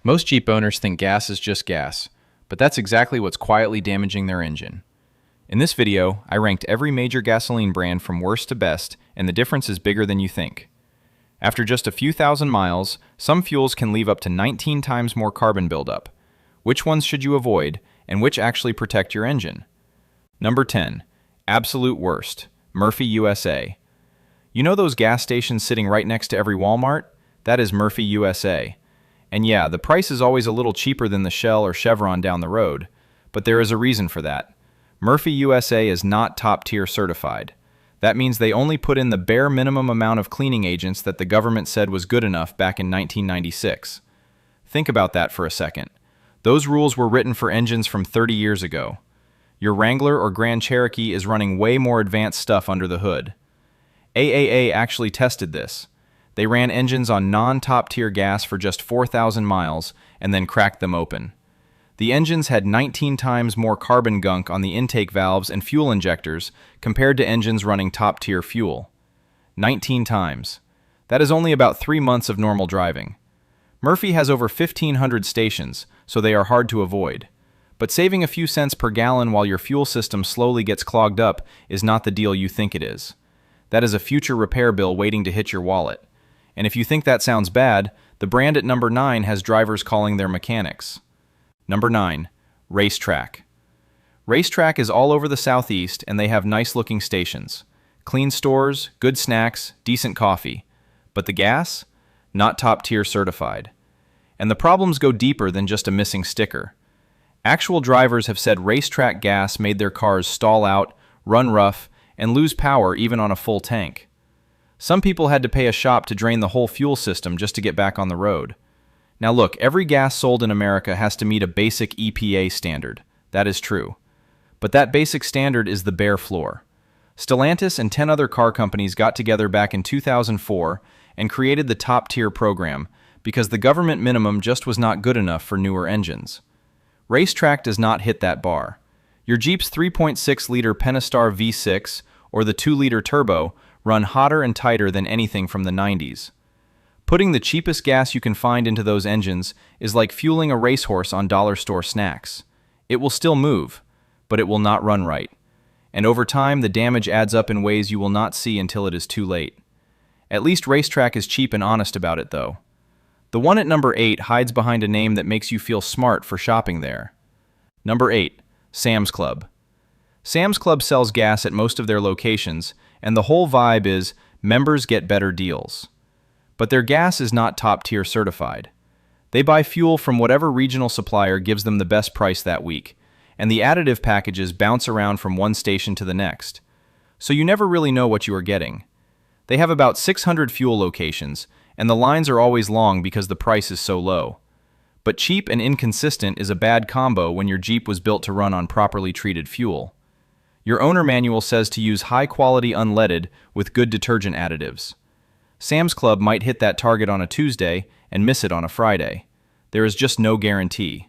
Most Jeep owners think gas is just gas, but that's exactly what's quietly damaging their engine. In this video, I ranked every major gasoline brand from worst to best, and the difference is bigger than you think. After just a few thousand miles, some fuels can leave up to 19 times more carbon buildup. Which ones should you avoid, and which actually protect your engine? Number 10. Absolute worst. Murphy USA. You know those gas stations sitting right next to every Walmart? That is Murphy USA. And yeah, the price is always a little cheaper than the Shell or Chevron down the road, but there is a reason for that. Murphy USA is not top-tier certified. That means they only put in the bare minimum amount of cleaning agents that the government said was good enough back in 1996. Think about that for a second. Those rules were written for engines from 30 years ago. Your Wrangler or Grand Cherokee is running way more advanced stuff under the hood. AAA actually tested this. They ran engines on non-top-tier gas for just 4,000 miles and then cracked them open. The engines had 19 times more carbon gunk on the intake valves and fuel injectors compared to engines running top-tier fuel. 19 times. That is only about 3 months of normal driving. Murphy has over 1,500 stations, so they are hard to avoid. But saving a few cents per gallon while your fuel system slowly gets clogged up is not the deal you think it is. That is a future repair bill waiting to hit your wallet. And if you think that sounds bad, the brand at number 9 has drivers calling their mechanics. Number 9. Racetrack. Racetrack is all over the Southeast, and they have nice-looking stations. Clean stores, good snacks, decent coffee. But the gas? Not top-tier certified. And the problems go deeper than just a missing sticker. Actual drivers have said Racetrack gas made their cars stall out, run rough, and lose power even on a full tank. Some people had to pay a shop to drain the whole fuel system just to get back on the road. Now look, every gas sold in America has to meet a basic EPA standard. That is true. But that basic standard is the bare floor. Stellantis and 10 other car companies got together back in 2004 and created the top-tier program because the government minimum just was not good enough for newer engines. Racetrack does not hit that bar. Your Jeep's 3.6-liter Pentastar V6 or the 2-liter turbo run hotter and tighter than anything from the 90s. Putting the cheapest gas you can find into those engines is like fueling a racehorse on dollar store snacks. It will still move, but it will not run right. And over time, the damage adds up in ways you will not see until it is too late. At least Racetrack is cheap and honest about it, though. The one at number 8 hides behind a name that makes you feel smart for shopping there. Number 8. Sam's Club. Sam's Club sells gas at most of their locations, and the whole vibe is members get better deals. But their gas is not top-tier certified. They buy fuel from whatever regional supplier gives them the best price that week, and the additive packages bounce around from one station to the next. So you never really know what you are getting. They have about 600 fuel locations, and the lines are always long because the price is so low. But cheap and inconsistent is a bad combo when your Jeep was built to run on properly treated fuel. Your owner manual says to use high-quality unleaded with good detergent additives. Sam's Club might hit that target on a Tuesday and miss it on a Friday. There is just no guarantee.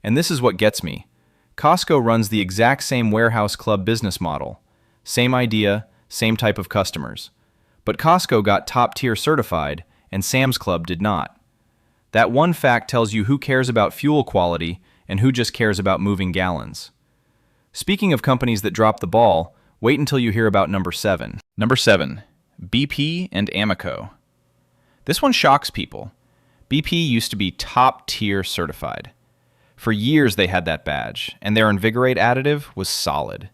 And this is what gets me. Costco runs the exact same warehouse club business model. Same idea, same type of customers. But Costco got top-tier certified, and Sam's Club did not. That one fact tells you who cares about fuel quality and who just cares about moving gallons. Speaking of companies that drop the ball, wait until you hear about number 7. Number 7. BP and Amoco. This one shocks people. BP used to be top-tier certified. For years they had that badge, and their Invigorate additive was solid.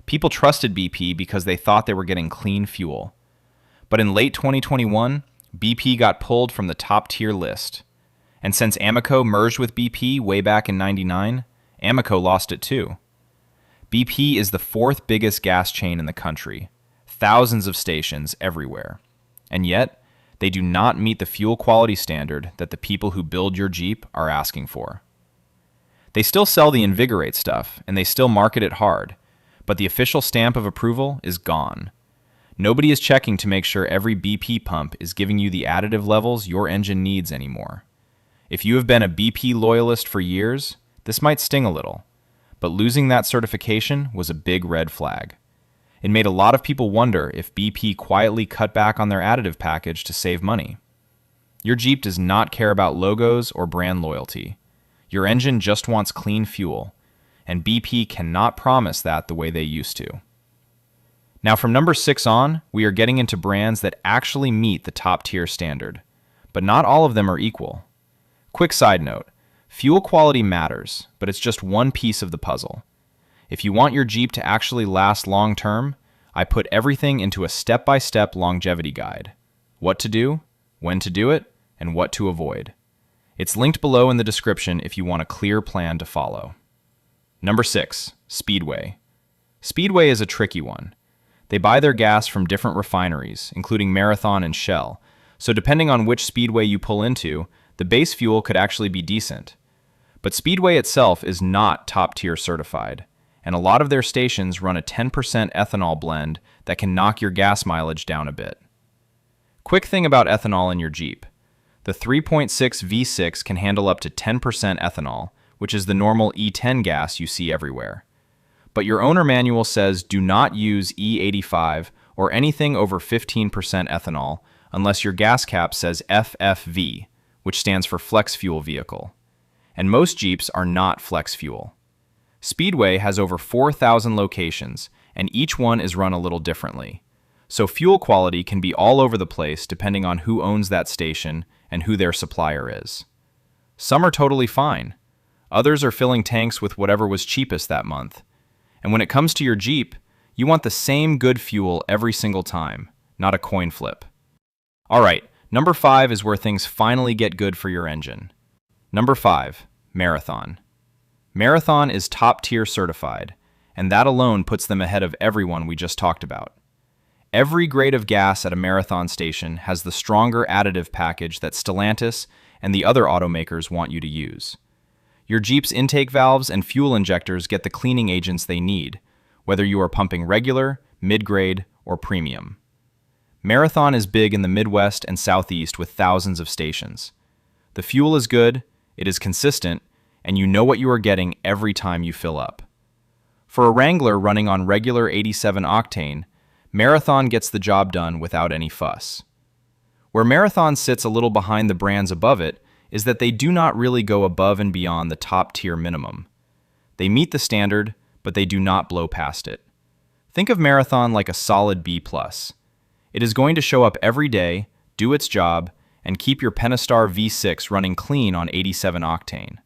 People trusted BP because they thought they were getting clean fuel. But in late 2021, BP got pulled from the top-tier list. And since Amoco merged with BP way back in '99, Amoco lost it too. BP is the 4th biggest gas chain in the country. Thousands of stations everywhere. And yet, they do not meet the fuel quality standard that the people who build your Jeep are asking for. They still sell the Invigorate stuff, and they still market it hard, but the official stamp of approval is gone. Nobody is checking to make sure every BP pump is giving you the additive levels your engine needs anymore. If you have been a BP loyalist for years, this might sting a little, but losing that certification was a big red flag. It made a lot of people wonder if BP quietly cut back on their additive package to save money. Your Jeep does not care about logos or brand loyalty. Your engine just wants clean fuel, and BP cannot promise that the way they used to. Now from number 6 on, we are getting into brands that actually meet the top tier standard, but not all of them are equal. Quick side note, fuel quality matters, but it's just one piece of the puzzle. If you want your Jeep to actually last long term, I put everything into a step-by-step longevity guide. What to do, when to do it, and what to avoid. It's linked below in the description if you want a clear plan to follow. Number 6, Speedway. Speedway is a tricky one. They buy their gas from different refineries, including Marathon and Shell, so depending on which Speedway you pull into, the base fuel could actually be decent. But Speedway itself is not top-tier certified, and a lot of their stations run a 10% ethanol blend that can knock your gas mileage down a bit. Quick thing about ethanol in your Jeep. The 3.6 V6 can handle up to 10% ethanol, which is the normal E10 gas you see everywhere. But your owner manual says do not use E85 or anything over 15% ethanol unless your gas cap says FFV, which stands for Flex Fuel Vehicle. And most Jeeps are not Flex Fuel. Speedway has over 4,000 locations, and each one is run a little differently. So fuel quality can be all over the place depending on who owns that station and who their supplier is. Some are totally fine. Others are filling tanks with whatever was cheapest that month. And when it comes to your Jeep, you want the same good fuel every single time, not a coin flip. Alright, number 5 is where things finally get good for your engine. Number 5, Marathon. Marathon is top-tier certified, and that alone puts them ahead of everyone we just talked about. Every grade of gas at a Marathon station has the stronger additive package that Stellantis and the other automakers want you to use. Your Jeep's intake valves and fuel injectors get the cleaning agents they need, whether you are pumping regular, mid-grade, or premium. Marathon is big in the Midwest and Southeast with thousands of stations. The fuel is good, it is consistent, and you know what you are getting every time you fill up. For a Wrangler running on regular 87 octane, Marathon gets the job done without any fuss. Where Marathon sits a little behind the brands above it is that they do not really go above and beyond the top-tier minimum. They meet the standard, but they do not blow past it. Think of Marathon like a solid B+. It is going to show up every day, do its job, and keep your Pentastar V6 running clean on 87 octane.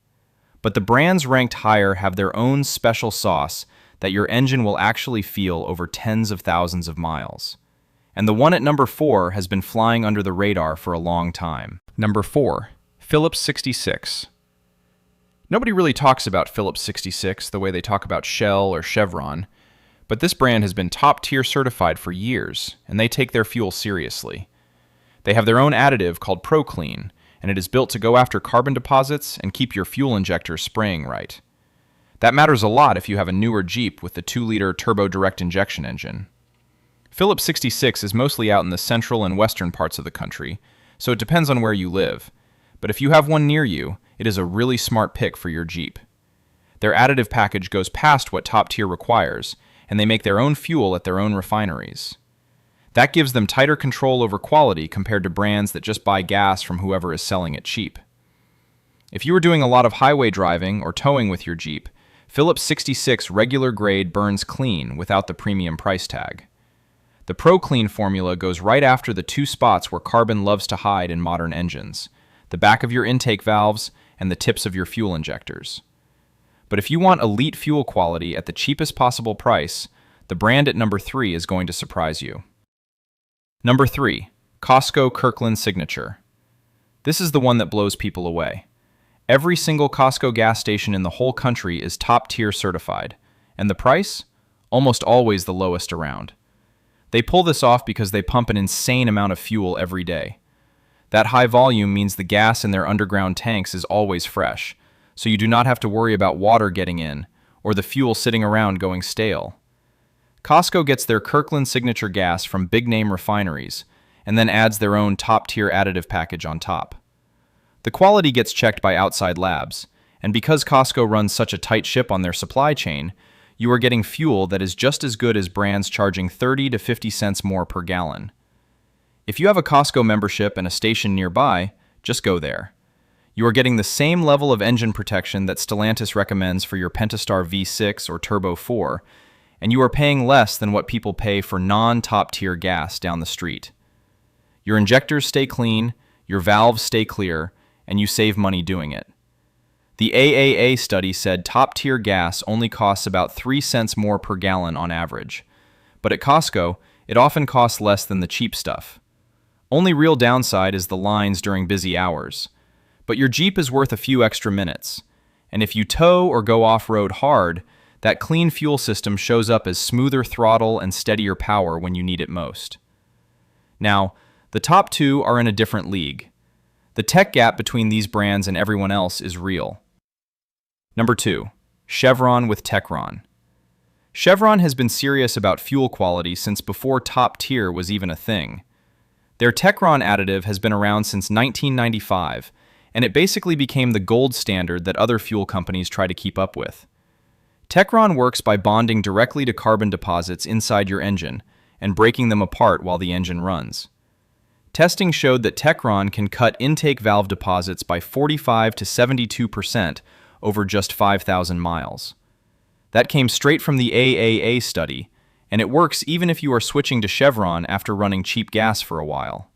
But the brands ranked higher have their own special sauce that your engine will actually feel over tens of thousands of miles. And the one at number 4 has been flying under the radar for a long time. Number 4, Phillips 66. Nobody really talks about Phillips 66 the way they talk about Shell or Chevron, but this brand has been top-tier certified for years, and they take their fuel seriously. They have their own additive called ProClean, and it is built to go after carbon deposits and keep your fuel injectors spraying right. That matters a lot if you have a newer Jeep with the 2-liter turbo direct injection engine. Phillips 66 is mostly out in the central and western parts of the country, so it depends on where you live. But if you have one near you, it is a really smart pick for your Jeep. Their additive package goes past what top tier requires, and they make their own fuel at their own refineries. That gives them tighter control over quality compared to brands that just buy gas from whoever is selling it cheap. If you are doing a lot of highway driving or towing with your Jeep, Phillips 66 regular grade burns clean without the premium price tag. The ProClean formula goes right after the 2 spots where carbon loves to hide in modern engines, the back of your intake valves and the tips of your fuel injectors. But if you want elite fuel quality at the cheapest possible price, the brand at number 3 is going to surprise you. Number 3, Costco Kirkland Signature. This is the one that blows people away. Every single Costco gas station in the whole country is top-tier certified, and the price? Almost always the lowest around. They pull this off because they pump an insane amount of fuel every day. That high volume means the gas in their underground tanks is always fresh, so you do not have to worry about water getting in, or the fuel sitting around going stale. Costco gets their Kirkland Signature gas from big-name refineries, and then adds their own top-tier additive package on top. The quality gets checked by outside labs, and because Costco runs such a tight ship on their supply chain, you are getting fuel that is just as good as brands charging 30 to 50 cents more per gallon. If you have a Costco membership and a station nearby, just go there. You are getting the same level of engine protection that Stellantis recommends for your Pentastar V6 or Turbo 4, and you are paying less than what people pay for non-top-tier gas down the street. Your injectors stay clean, your valves stay clear, and you save money doing it. The AAA study said top-tier gas only costs about 3 cents more per gallon on average, but at Costco, it often costs less than the cheap stuff. Only real downside is the lines during busy hours. But your Jeep is worth a few extra minutes, and if you tow or go off-road hard, that clean fuel system shows up as smoother throttle and steadier power when you need it most. Now, the top two are in a different league. The tech gap between these brands and everyone else is real. Number 2. Chevron with Techron. Chevron has been serious about fuel quality since before top tier was even a thing. Their Techron additive has been around since 1995, and it basically became the gold standard that other fuel companies try to keep up with. Techron works by bonding directly to carbon deposits inside your engine and breaking them apart while the engine runs. Testing showed that Techron can cut intake valve deposits by 45 to 72% over just 5,000 miles. That came straight from the AAA study, and it works even if you are switching to Chevron after running cheap gas for a while.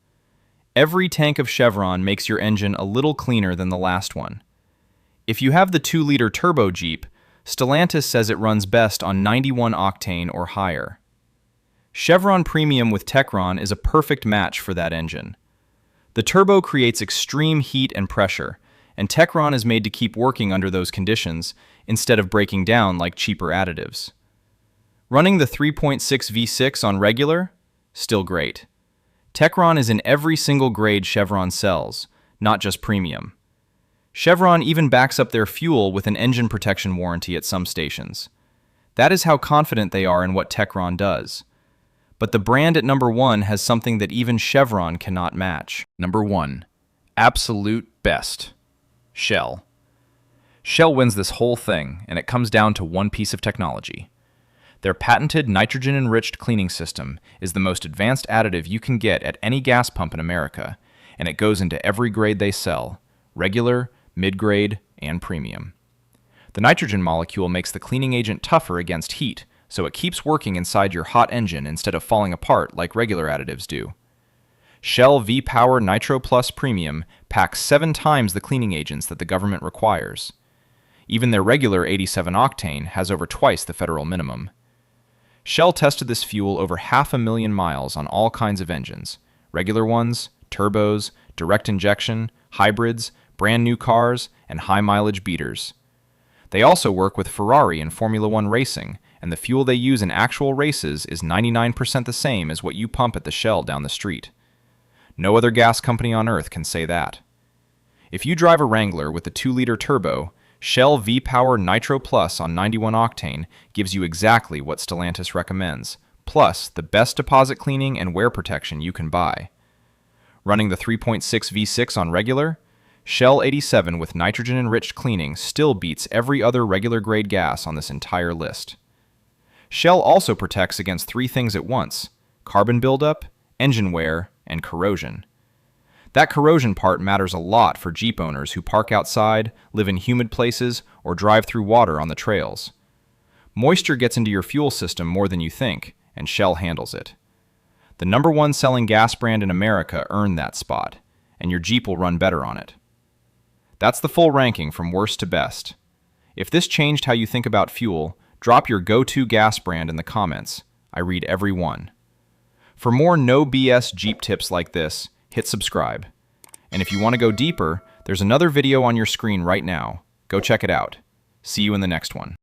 Every tank of Chevron makes your engine a little cleaner than the last one. If you have the 2-liter turbo Jeep, Stellantis says it runs best on 91 octane or higher. Chevron Premium with Techron is a perfect match for that engine. The turbo creates extreme heat and pressure, and Techron is made to keep working under those conditions instead of breaking down like cheaper additives. Running the 3.6 V6 on regular? Still great. Techron is in every single grade Chevron sells, not just premium. Chevron even backs up their fuel with an engine protection warranty at some stations. That is how confident they are in what Techron does. But the brand at number 1 has something that even Chevron cannot match. Number 1. Absolute best. Shell. Shell wins this whole thing, and it comes down to one piece of technology. Their patented nitrogen-enriched cleaning system is the most advanced additive you can get at any gas pump in America, and it goes into every grade they sell: regular, mid-grade, and premium. The nitrogen molecule makes the cleaning agent tougher against heat, so it keeps working inside your hot engine instead of falling apart like regular additives do. Shell V-Power Nitro Plus Premium packs 7 times the cleaning agents that the government requires. Even their regular 87 octane has over twice the federal minimum. Shell tested this fuel over 500,000 miles on all kinds of engines: regular ones, turbos, direct injection, hybrids, brand new cars, and high mileage beaters. They also work with Ferrari in Formula One racing, and the fuel they use in actual races is 99% the same as what you pump at the Shell down the street. No other gas company on earth can say that. If you drive a Wrangler with a 2-liter turbo, Shell V-Power Nitro Plus on 91 octane gives you exactly what Stellantis recommends, plus the best deposit cleaning and wear protection you can buy. Running the 3.6 V6 on regular, Shell 87 with nitrogen-enriched cleaning still beats every other regular grade gas on this entire list. Shell also protects against 3 things at once: carbon buildup, engine wear, and corrosion. That corrosion part matters a lot for Jeep owners who park outside, live in humid places, or drive through water on the trails. Moisture gets into your fuel system more than you think, and Shell handles it. The number 1 selling gas brand in America earned that spot, and your Jeep will run better on it. That's the full ranking from worst to best. If this changed how you think about fuel, drop your go-to gas brand in the comments. I read every one. For more no BS Jeep tips like this, hit subscribe. And if you want to go deeper, there's another video on your screen right now. Go check it out. See you in the next one.